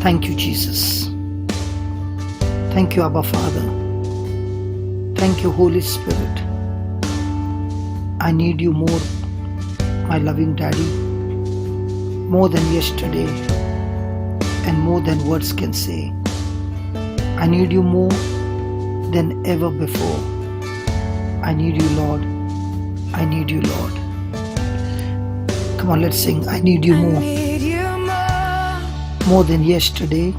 Thank you, Jesus. Thank you, Abba Father. Thank you, Holy Spirit. I need you more, my loving Daddy, more than yesterday and more than words can say. I need you more than ever before. I need you, Lord. I need you, Lord. Come on, let's sing. I need you more. More than yesterday.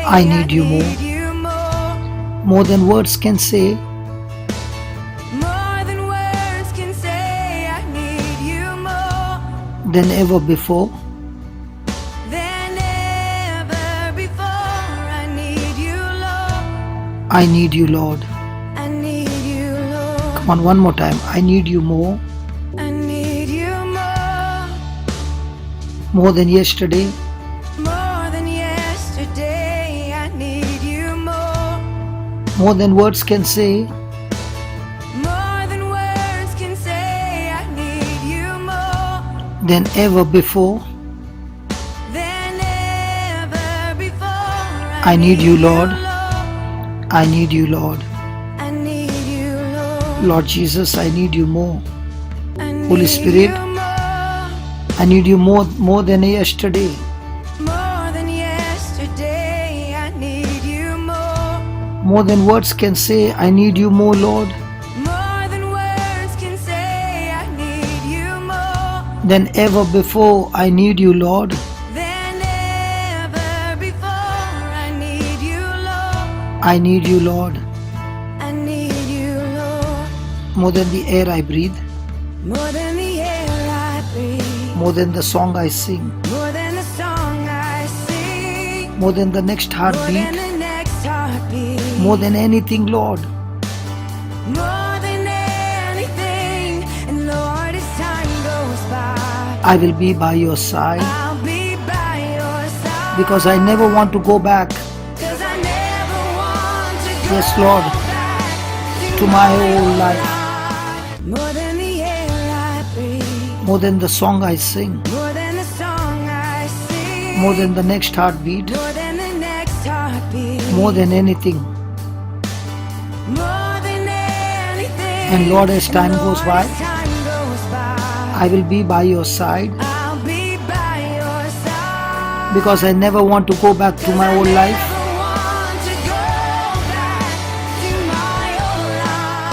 I need you more. More than words can say. Than ever before. I need you, Lord. Come on, one more time. I need you more. More than yesterday. More than words can say. Than ever before. I need you, Lord. I need you, Lord. Lord Jesus, I need you more. Holy Spirit, I need you more than yesterday. More than words can say, I need you more, Lord. Than ever before, I need you, Lord. I need you, Lord. More than the air I breathe. More than the song I sing. More than the next heartbeat. More than anything, Lord. I will be by your side. Because I never want to go back. Yes, Lord. To my whole life. More than the song I sing. More than the next heartbeat. More than anything. And Lord, as time goes by, I will be by your side. Because I never want to go back to my old life.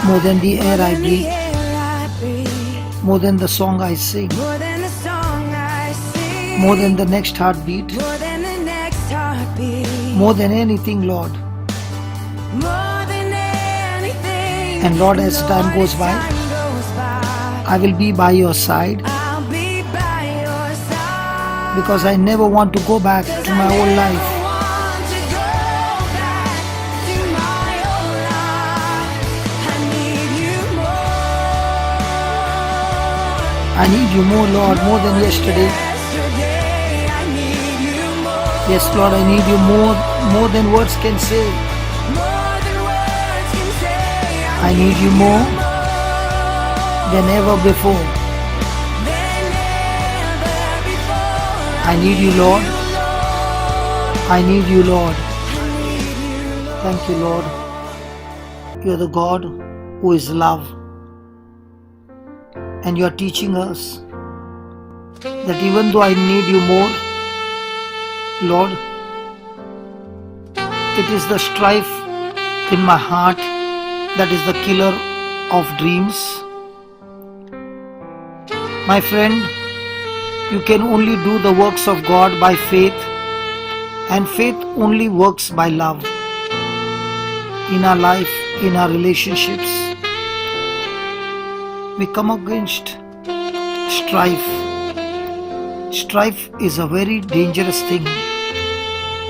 More than the air I breathe. More than the song I sing. More than the next heartbeat. More than anything, Lord. And Lord, as time goes by, I will be by your side. Because I never want to go back to my old life. I need you more, Lord, more than yesterday. Yes, Lord, I need you more than words can say. I need you more than ever before. I need you, Lord. I need you, Lord. Thank you, Lord. You are the God who is love. And you are teaching us that even though I need you more, Lord, it is the strife in my heart that is the killer of dreams. My friend, you can only do the works of God by faith, and faith only works by love. In our life, in our relationships, we come against strife. Strife is a very dangerous thing.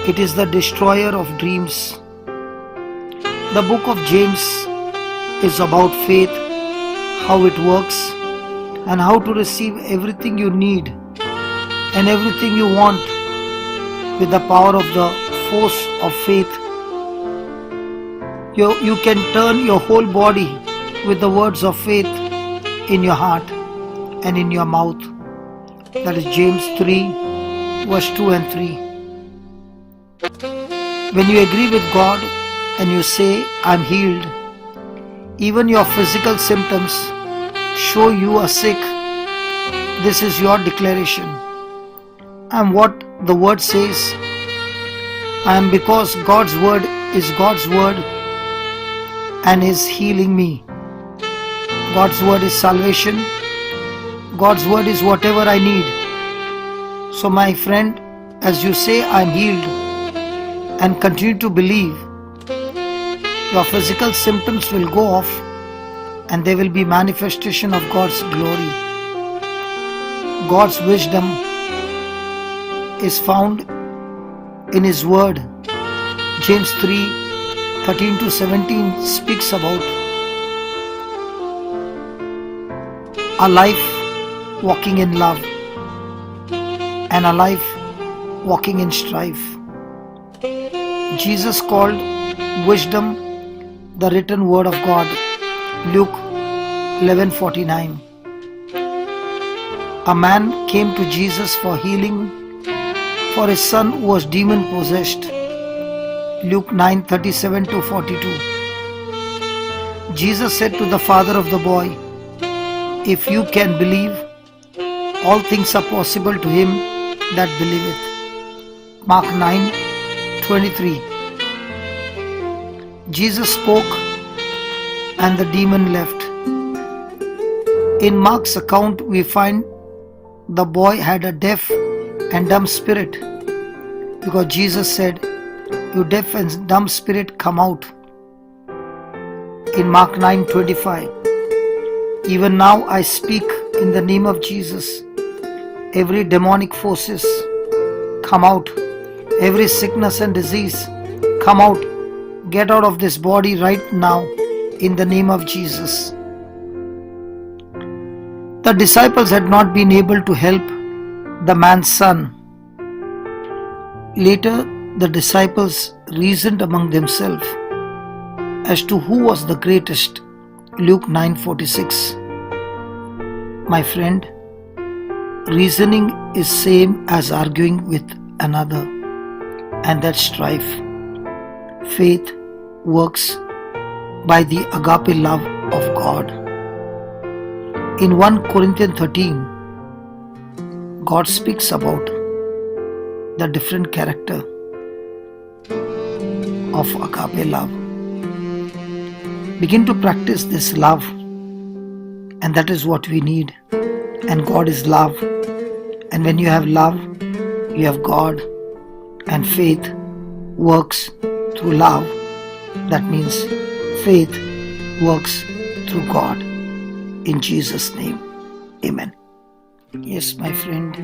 It is the destroyer of dreams. The book of James is about faith, how it works, and how to receive everything you need and everything you want with the power of the force of faith. You can turn your whole body with the words of faith in your heart and in your mouth. That is James 3 verse 2 and 3. When you agree with God and you say, I'm healed, even your physical symptoms show you are sick, this is your declaration. I'm what the word says. I am because God's word is God's word and is healing me. God's word is salvation. God's word is whatever I need. So my friend, as you say I'm healed and continue to believe, your physical symptoms will go off and there will be manifestation of God's glory. God's wisdom is found in His word. James 3:13 to 17 speaks about a life walking in love and a life walking in strife. Jesus called wisdom the written word of God. Luke 11:49. A man came to Jesus for healing for his son who was demon possessed. Luke 9:37 to 42. Jesus said to the father of the boy, if you can believe, all things are possible to him that believeth. Mark 9:23. Jesus spoke and the demon left. In Mark's account we find the boy had a deaf and dumb spirit, because Jesus said, you deaf and dumb spirit, come out. In Mark 9:25, even now I speak in the name of Jesus. Every demonic forces, come out. Every sickness and disease, come out. Get out of this body right now in the name of Jesus. The disciples had not been able to help the man's son. Later, the disciples reasoned among themselves as to who was the greatest. Luke 9:46. My friend, reasoning is same as arguing with another, and that's strife. Faith works by the agape love of God. In 1 Corinthians 13, God speaks about the different character of agape love. Begin to practice this love, and that is what we need. And God is love, and when you have love, you have God, and faith works through love. That means faith works through God. In Jesus' name, amen. Yes, my friend,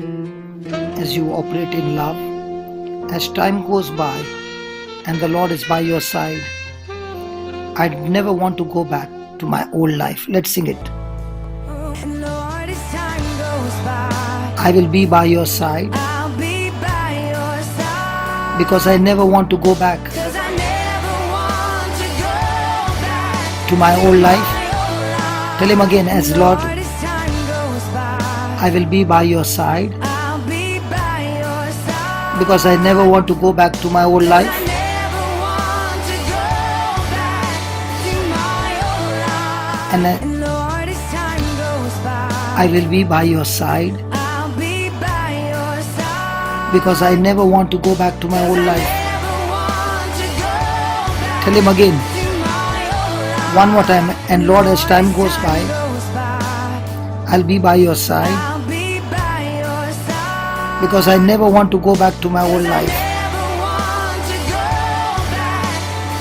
as you operate in love, as time goes by and the Lord is by your side, I never want to go back to my old life. Let's sing it. Lord, as time goes by, I will be by your side I'll be by your side. because I never want to go back 'Cause I never want to go back to my old life. to my old life. Tell Him again, as Lord, Lord, as time goes by, I will be by your side I'll be by your side. because I never want to go back to my old life. I never want to go back to my old life. And Lord, as time goes by, I will be by your side I'll be by your side. because I never want to go back to my old life. Never want to go back Tell Him again, to my old life. one more time. And Lord, as time goes by, Goes by, I'll be by your side I'll be by your side. because I never want to go back to my old life. Never want to go back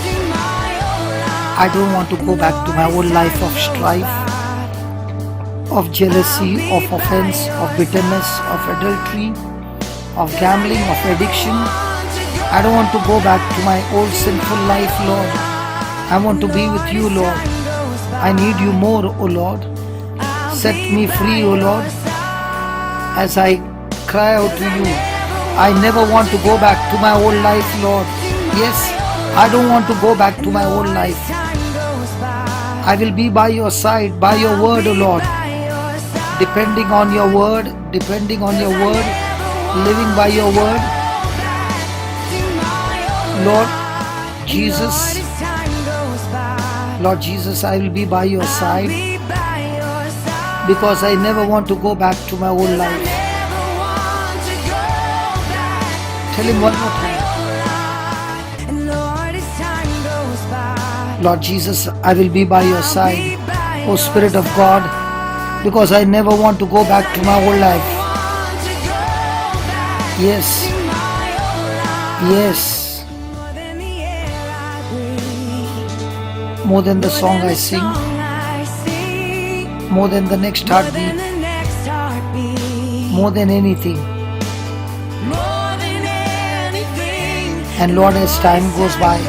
to my old life. I don't want to go back to my old life of strife, of jealousy, of offense, of bitterness, of adultery, of gambling, of addiction. I don't want to go back to my old sinful life, Lord. I want to be with you, Lord. I need you more, O Lord. Set me free, O Lord, as I cry out to you. I never want to go back to my old life, Lord. Yes, I don't want to go back to my old life. I will be by your side, by your word, O Lord. depending on your word, living by your word. Lord Jesus, I will be by your side because I never want to go back to my old life. Tell him one more time. Lord Jesus, I will be by your side, O Spirit of God, because I never want to go back to my old life. Yes, yes. More than the song I sing, more than the next heartbeat, more than anything. And Lord, as time goes by,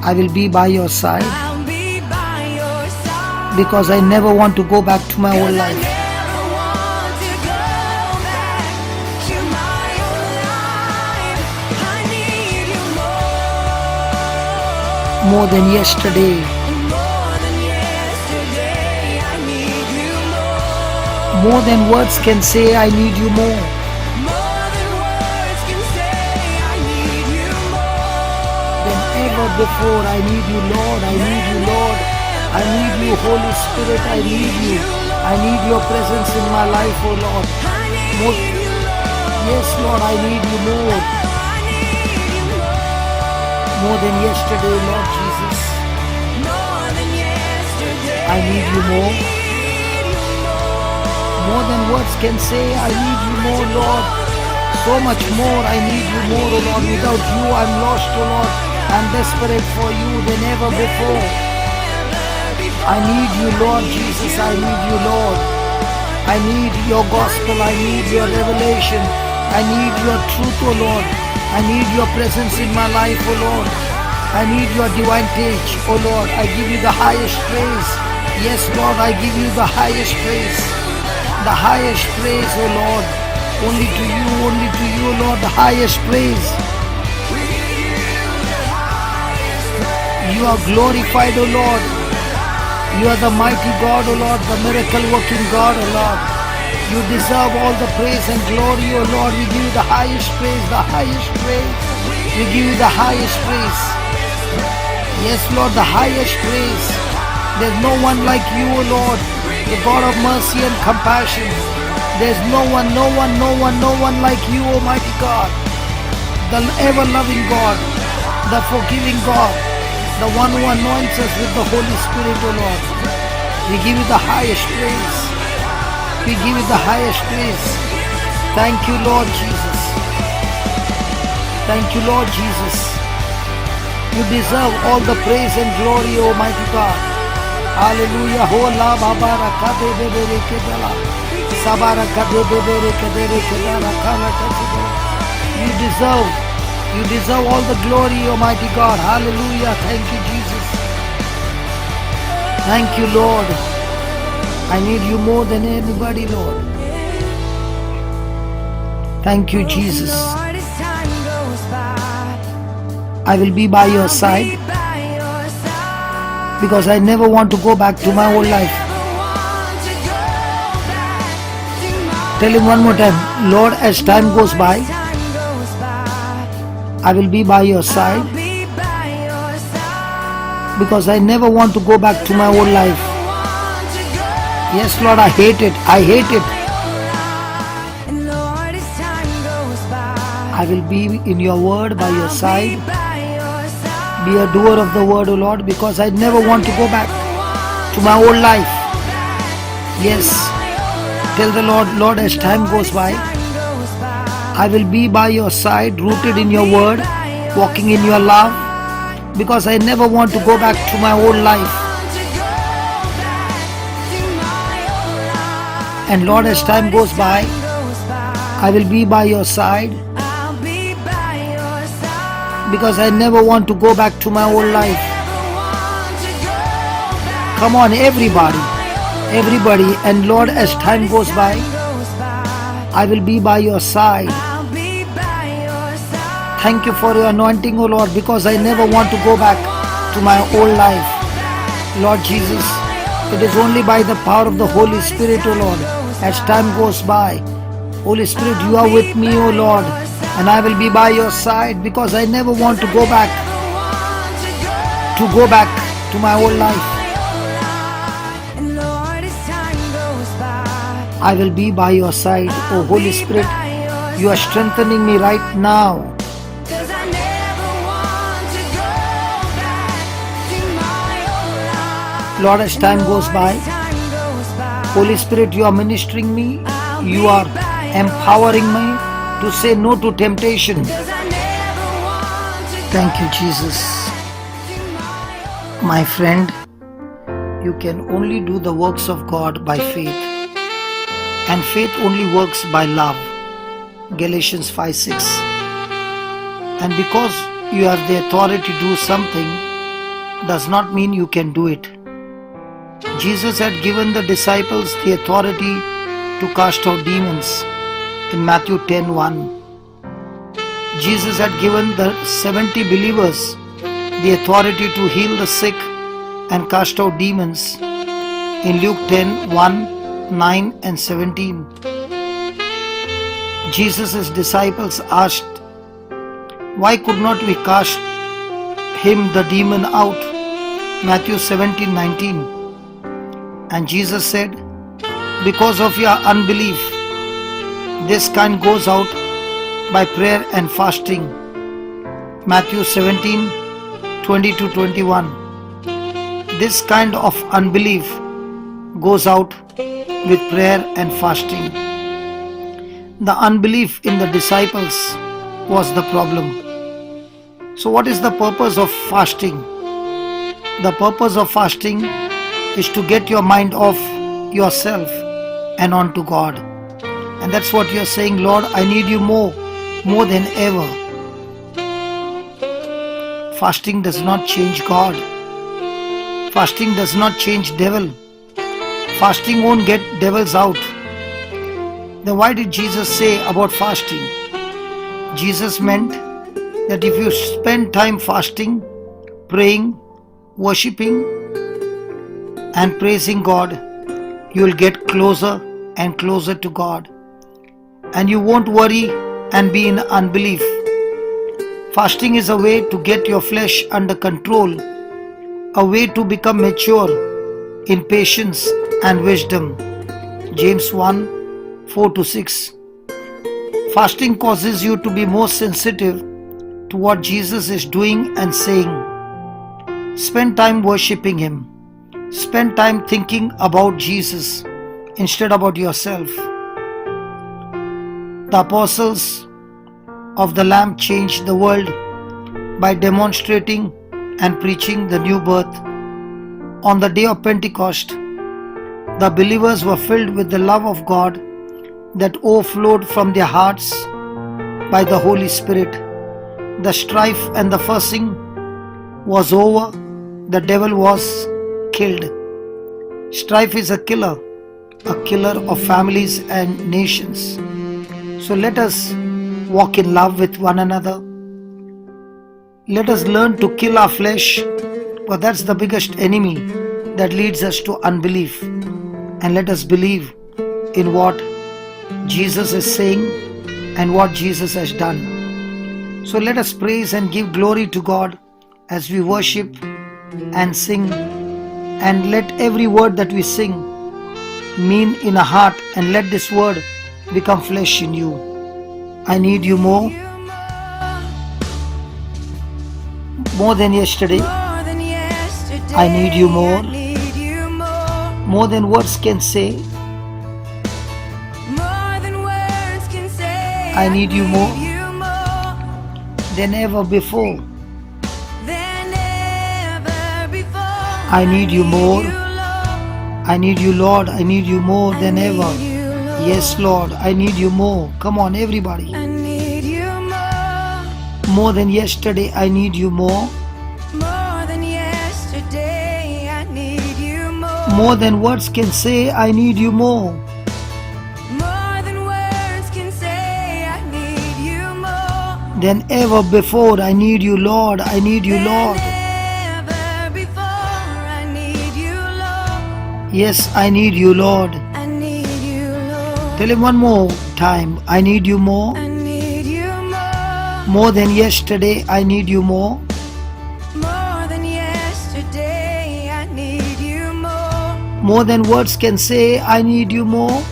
I will be by your side because I never want to go back to my old life. More than yesterday, more than words can say, I need you more. Than ever before, I need you, Lord. I need you, Lord. I need you, Holy Spirit. I need you. I need your presence in my life, oh Lord. Yes, Lord, I need you more. More than yesterday, Lord Jesus. I need you more. More than words can say, I need you more, Lord. So much more, I need you more, oh Lord. Without you, I'm lost, oh Lord. I'm desperate for you than ever before. I need you, Lord Jesus. I need you, Lord. I need your gospel. I need your revelation. I need your truth, oh Lord. I need your presence in my life, oh Lord. I need your divine touch, oh Lord. I give you the highest praise. Yes, Lord, I give you the highest praise. The highest praise, oh Lord. Only to you, Lord, the highest praise. You are glorified, oh Lord. You are the mighty God, oh Lord, the miracle working God, oh Lord. You deserve all the praise and glory, oh Lord. We give you the highest praise, the highest praise. We give you the highest praise. Yes, Lord, the highest praise. There's no one like you, O Lord, the God of mercy and compassion. There's no one like you, Almighty God, the ever-loving God, the forgiving God, the one who anoints us with the Holy Spirit, O Lord. We give you the highest praise. We give you the highest praise. Thank you, Lord Jesus. Thank you, Lord Jesus. You deserve all the praise and glory, Almighty God. Hallelujah. Hola babara kade bebere kedala. Sabara kade bebere kedere kedara kala kedere. You deserve all the glory, Almighty God. Hallelujah. Thank you, Jesus. Thank you, Lord. I need you more than anybody, Lord. Thank you, Jesus. I will be by your side because I never want to go back to my old life. Tell him one more time, Lord, as time goes by, I will be by your side because I never want to go back to my old life. Yes, Lord, I hate it. I hate it. I will be in your word by your side. Be a doer of the word, O Lord, because I never want to go back to my old life. Yes. Tell the Lord, Lord, as time goes by, I will be by your side, rooted in your word, walking in your love, because I never want to go back to my old life. And Lord, as time goes by, I will be by your side, because I never want to go back to my old life. Come on, everybody, and Lord, as time goes by, I will be by your side. Thank you for your anointing, O Lord, because I never want to go back to my old life. Lord Jesus, It is only by the power of the Holy Spirit, O Lord, as time goes by. Holy Spirit, you are with me, O Lord, and I will be by your side, because I never want to go back to my old life. And Lord, as time goes by, I will be by your side, O Holy Spirit. You are strengthening me right now. 'cause I never want to go back to my old life. Lord, as time goes by, As time goes by, Holy Spirit, you are ministering me. You are empowering me to say no to temptation. 'cause I never want to Thank you, Jesus. to my old My friend, you can only do the works of God by faith, and faith only works by love. Galatians 5:6. And because you have the authority to do something does not mean you can do it. Jesus had given the disciples the authority to cast out demons in Matthew 10:1. Jesus had given the 70 believers the authority to heal the sick and cast out demons in Luke 10:1, 9 and 17. Jesus' disciples asked, why could not we cast him the demon out? Matthew 17:19. And Jesus said, because of your unbelief, this kind goes out by prayer and fasting. Matthew 17:20-21. This kind of unbelief goes out with prayer and fasting. The unbelief in the disciples was the problem. So what is the purpose of fasting? The purpose of fasting is to get your mind off yourself and onto God. And that's what you're saying, Lord, I need you more than ever. Fasting does not change God. Fasting does not change devil. Fasting won't get devils out. Then why did Jesus say about fasting? Jesus meant that if you spend time fasting, praying, worshipping and praising God, you will get closer and closer to God. And you won't worry and be in unbelief. Fasting is a way to get your flesh under control, a way to become mature in patience and wisdom. James 1:4-6. Fasting causes you to be more sensitive to what Jesus is doing and saying. Spend time worshipping Him. Spend time thinking about Jesus instead about yourself. The apostles of the Lamb changed the world by demonstrating and preaching the new birth. On the day of Pentecost, the believers were filled with the love of God that overflowed from their hearts by the Holy Spirit. The strife and the fussing was over. The devil was killed. Strife is a killer of families and nations. So let us walk in love with one another. Let us learn to kill our flesh, for that's the biggest enemy that leads us to unbelief. And let us believe in what Jesus is saying and what Jesus has done. So let us praise and give glory to God as we worship and sing, and let every word that we sing mean in a heart, and let this word become flesh in you. I need you more than yesterday. more than yesterday. I need you more. I need you More than words can say. more than words can say. I need you more you more than ever before. than ever before. I need you more. Lord. I need you, Lord. I need you more than ever. I need you, Lord. Yes, Lord. I need you more. Come on, everybody. I need you More than yesterday, I need you more. more than yesterday. I need you More than words can say, I need you more. more than words can say. I need you more Than ever before, I need you, Lord. I need you, Lord. than ever before. I need you, Lord. Yes, I need you, Lord. I need you, Lord. Tell him one more time. I need you more. I need you more. More than yesterday, I need you more. More than yesterday, I need you more. More than words can say, I need you more.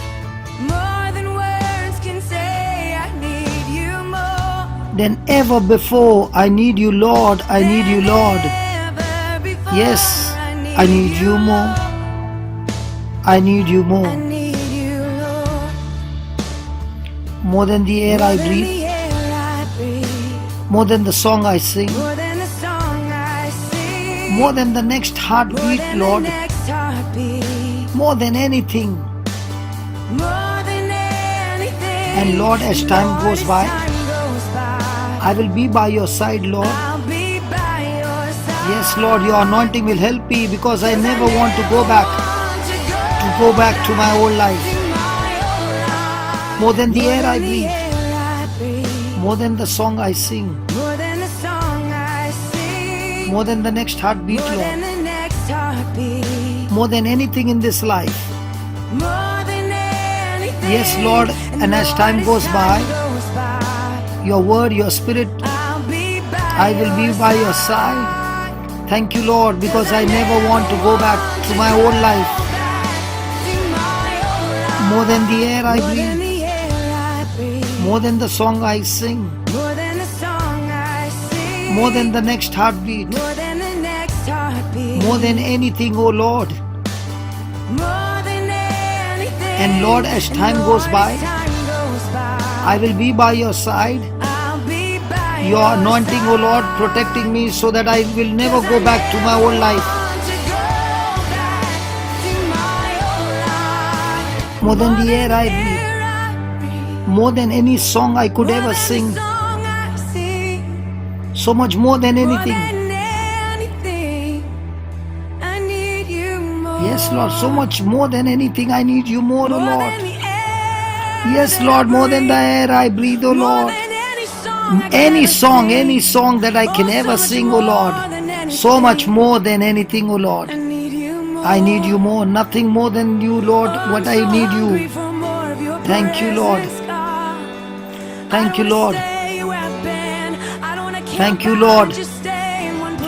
More than words can say, I need you more. Than ever before, I need you, Lord. I need you, Lord. Ever before, Yes, I need you more. I need you I more. need you, Lord. More than the air I More than breathe. the air I breathe. More than the song I sing. More than the song I sing. More than the next More heartbeat, than Lord. the next heartbeat. More than anything. More than anything. And Lord, as time Lord, goes as by, time goes by, I will be by your side, Lord. I'll be by your side. Yes, Lord, your anointing will help me because I 'Cause never want to go back to my old life. to my old life. More than the More air I than the breathe. air I breathe. More than the song I sing. More than the song I sing. More than the next heartbeat, More than Lord. the next heartbeat. More than anything in this life. More than anything. Yes, Lord, and as time Lord, goes as by, time goes by, Your word, your spirit, I'll be by I will be by your side. Thank you, Lord, because I never want to go back to my old life. More than the air I More than breathe. the air I breathe. More than the song I sing. More than the song I sing. More than the next heartbeat. More than the next heartbeat. More than anything, oh Lord. More than anything. And Lord, as And time Lord, goes by, as time goes by, I will be by your side. I'll be by Your anointing, oh Lord, protecting me so that I will never go back to my old life. More than the air I breathe. More than any song I could ever sing. So much more than anything. Yes, Lord, so much more than anything. I need you more, oh Lord. Yes, Lord, more than the air I breathe, oh Lord. Any song that I can ever sing, oh Lord. So much more than anything, oh Lord. I need you more, nothing more than you, Lord. What I need you. Thank you, Lord. Thank you, Lord. Thank you, Lord.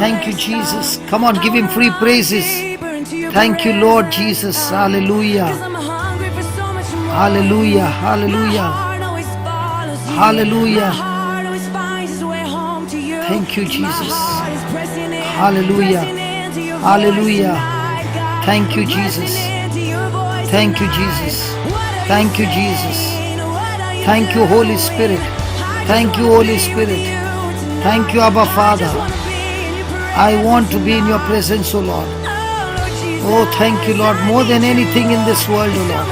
Thank you, Jesus. Come on, give him free praises. Thank you, Lord Jesus. Hallelujah. Hallelujah. Hallelujah. Hallelujah. Thank you, Jesus. Hallelujah. Hallelujah. Thank you, Jesus. Thank you, Jesus. Thank you, Jesus. Thank you, Holy Spirit. Thank you, Holy Spirit. Thank you, Abba Father. I want to be in your presence, O Lord. Oh, thank you, Lord. More than anything in this world, O Lord.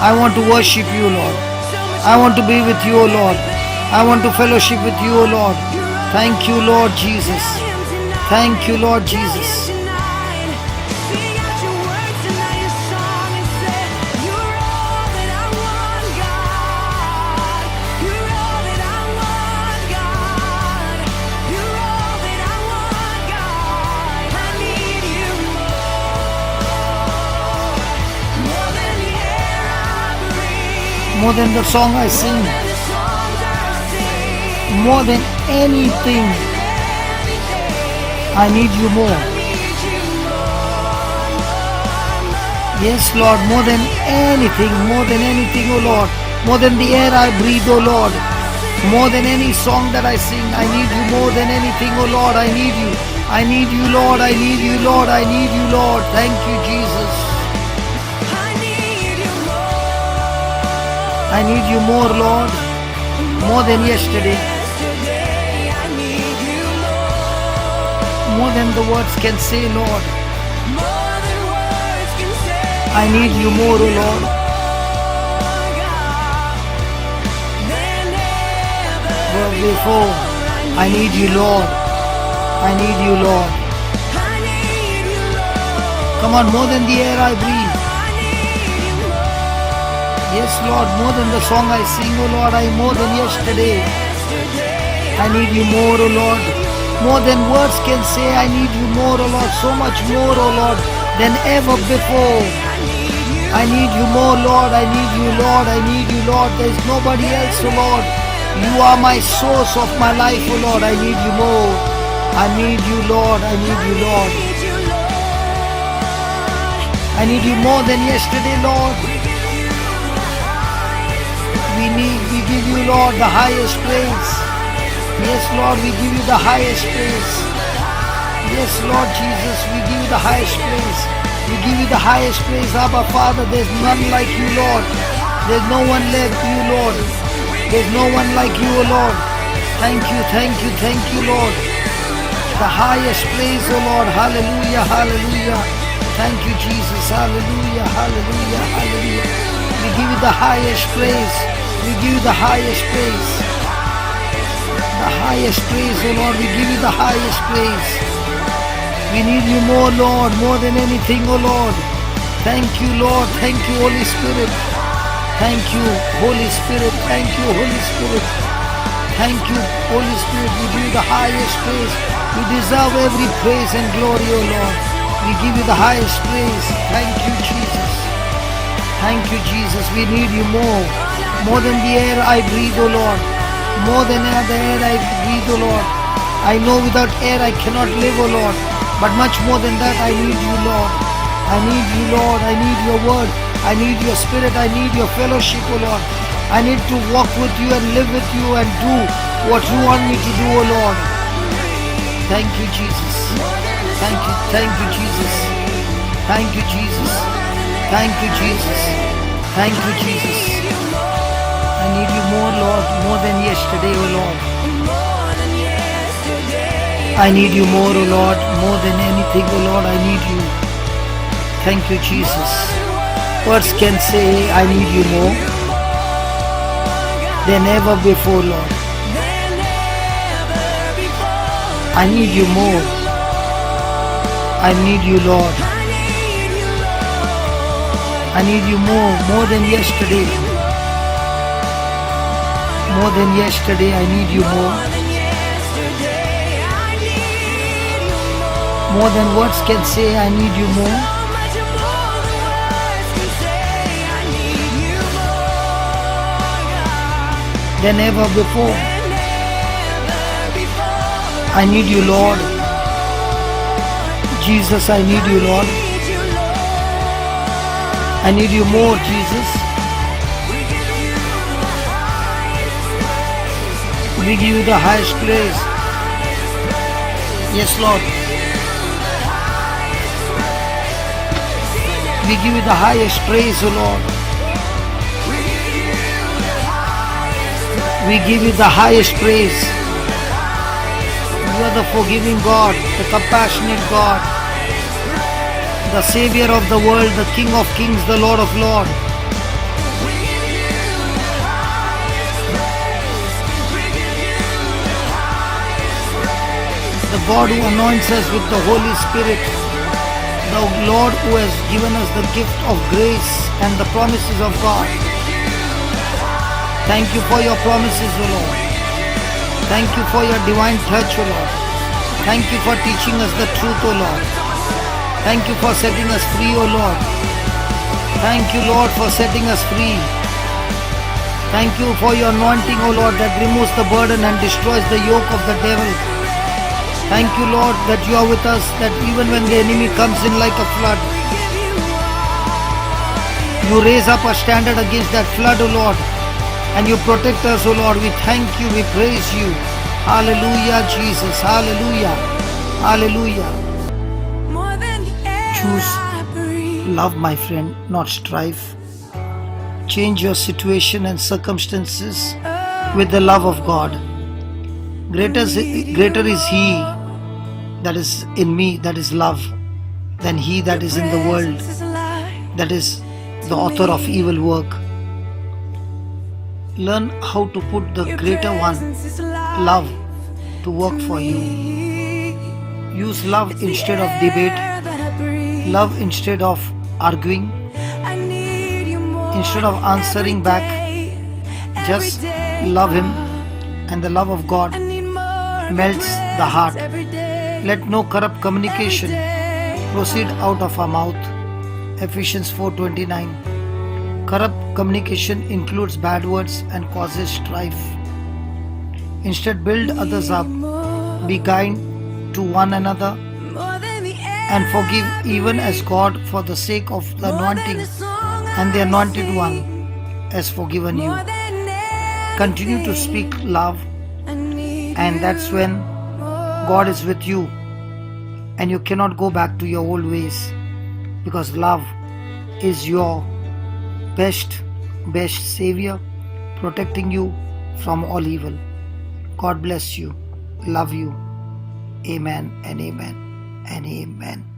I want to worship you, Lord. I want to be with you, O Lord. I want to fellowship with you, O Lord. Thank you, Lord Jesus. Thank you, Lord Jesus. More than the song I sing. More than anything. I need you more. Yes, Lord, more than anything, oh Lord. More than the air I breathe, oh Lord. More than any song that I sing, I need you more than anything, oh Lord. I need you. I need you, Lord. I need you, Lord. I need you, Lord. Thank you, Jesus. I need you more, Lord. More than yesterday. More than the words can say, Lord. I need you more, O Lord. Well, before, I need you, Lord. I need you, Lord. Come on, more than the air I breathe. Yes, Lord, more than the song I sing, O Lord, I more than yesterday. I need you more, O Lord. More than words can say, I need you more, O Lord. So much more, O Lord, than ever before. I need you more, Lord. I need you, Lord. I need you, Lord. There is nobody else, oh Lord. You are my source of my life, oh Lord. I need you more. I need you, Lord. I need you, Lord. I need you more than yesterday, Lord. We give you, Lord, the highest praise. Yes, Lord, we give you the highest praise. Yes, Lord Jesus, we give you the highest praise. We give you the highest praise, Abba Father. There's none like you, Lord. There's no one like you, Lord. There's no one like you, O Lord. Thank you, thank you, thank you, Lord. The highest praise, O Lord. Hallelujah, hallelujah. Thank you, Jesus. Hallelujah, hallelujah, hallelujah. We give you the highest praise. We give you the highest praise. The highest praise, O Lord. We give you the highest praise. We need you more, Lord, more than anything, O Lord. Thank you, Lord. Thank you, Holy Spirit. Thank you, Holy Spirit. Thank you, Holy Spirit. Thank you, Holy Spirit. We give you the highest praise. We deserve every praise and glory, O Lord. We give you the highest praise. Thank you, Jesus. Thank you, Jesus. We need you more than the air I breathe, O Lord. More than the air I breathe, O Lord. I know without air I cannot live, O Lord. But much more than that, I need you, Lord. I need you, Lord. I need your word. I need your spirit. I need your fellowship, O Lord. I need to walk with you and live with you and do what you want me to do, O Lord. Thank you, Jesus. Thank you, Jesus. Thank you, Jesus. Thank you, Jesus. Thank you, Jesus. I need you more, Lord, more than yesterday, O Lord. I need you more, O Lord, more than anything, O Lord. I need you. Thank you, Jesus. Words can say, I need you more than ever before, Lord. I need you more. I need you, Lord. I need you more than yesterday. More than yesterday, I need you more. More than words can say, I need you more. Than ever before. I need you, Lord. Jesus, I need you, Lord. I need you more, Jesus. We give you the highest praise. Yes, Lord. We give you the highest praise, O Lord. We give you the highest praise. You are the forgiving God, the compassionate God, the Savior of the world, the King of kings, the Lord of lords. The God who anoints us with the Holy Spirit, the Lord who has given us the gift of grace and the promises of God. Thank you for your promises, O Lord. Thank you for your divine touch, O Lord. Thank you for teaching us the truth, O Lord. Thank you for setting us free, O Lord. Thank you, Lord, for setting us free. Thank you for your anointing, O Lord, that removes the burden and destroys the yoke of the devil. Thank you, Lord, that you are with us, that even when the enemy comes in like a flood, you raise up a standard against that flood, O Lord, and you protect us, O Lord. We thank you, we praise you. Hallelujah, Jesus. Hallelujah. Hallelujah. Choose love, my friend, not strife. Change your situation and circumstances with the love of God. Greater is He that is in me, that is love, than he that is in the world, that is the author of evil work. Learn how to put the greater one, love, to work for you. Use love instead of debate, love instead of arguing, instead of answering back. Just love Him, and the love of God melts the heart. Let no corrupt communication proceed out of our mouth. Ephesians 4:29. Corrupt communication includes bad words and causes strife. Instead, build others up, be kind to one another, more than the air and forgive even as God, for the sake of the anointing and the anointed one, has forgiven you. Continue to speak love, and that's when God is with you, and you cannot go back to your old ways, because love is your best savior, protecting you from all evil. God bless you. Love you. Amen and amen and amen.